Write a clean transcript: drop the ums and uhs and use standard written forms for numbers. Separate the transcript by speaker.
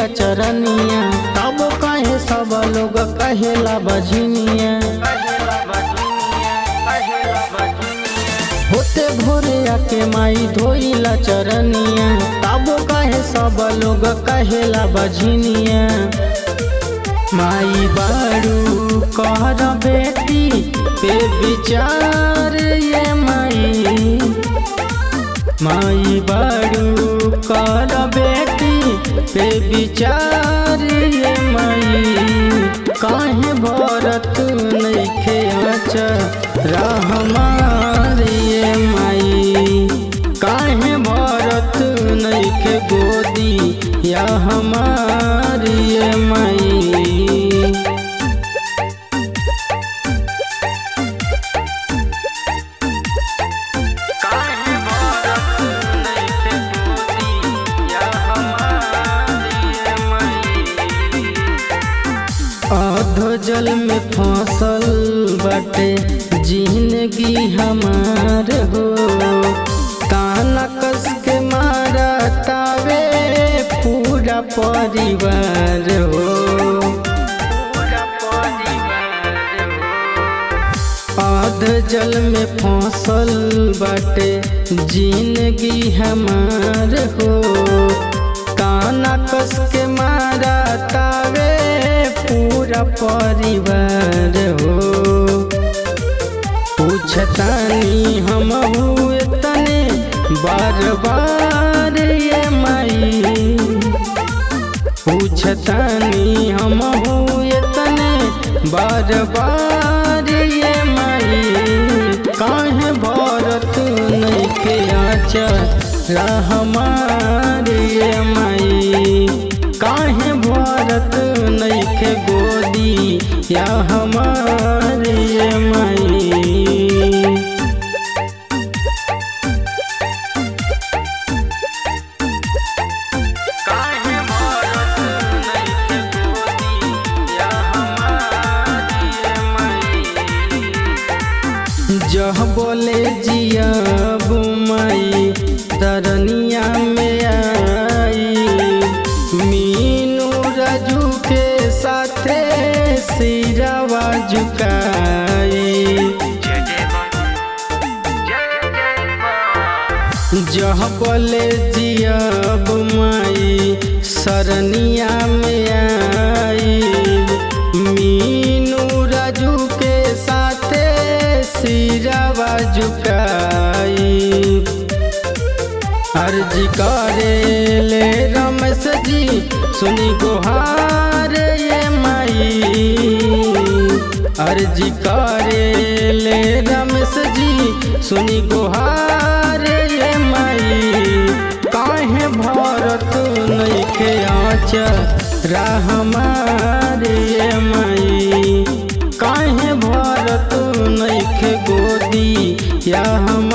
Speaker 1: धोइला चरनिया, तब कहे सब लोग कहेला बजनिया। होते भोरे आके माई धोइला चरनिया, तब कहे सब लोग कहेला बजनिया। माई बारू कर बेटी पे विचार ये माई, माई बारू कर बेटी पे विचार ये माई। काहे भरत नइखे आचरा हमार ये माई, काहे भरत नइखे गोदी या हमार ये माई। अधो जल में फसल बाटे जिंदगी हमार हो, ताना कस के मारा तावे पूरा परिवार हो। अध जल में फसल बाटे जिंदगी हमार हो, ताना कस के मारा तावे पूरा परिवार हो। पूछतानी हम तने बार बार ये माई, पूछतानी हम तने बार बार ये माई। काहे भरत नइखे आचरा हमार ये माई, काहे भरत नइखे गोदी या हमार ये माई। जह बोले जियब माई तरनिया में आई, मीनू राजू के साथे सिरावा झुकाई। जह बोले जियब माई सरनिया में आई, मीनू राजू के साथे सिरावा झुकाई। अर्जी करे ले रमेश जी सुनी गुहार ये माई, अर्जी करे ले रमेश जी सुनी गुहार ये माई। काहे भरत नइखे आचरा हमार ये माई, काहे भरत नइखे गोदी या हम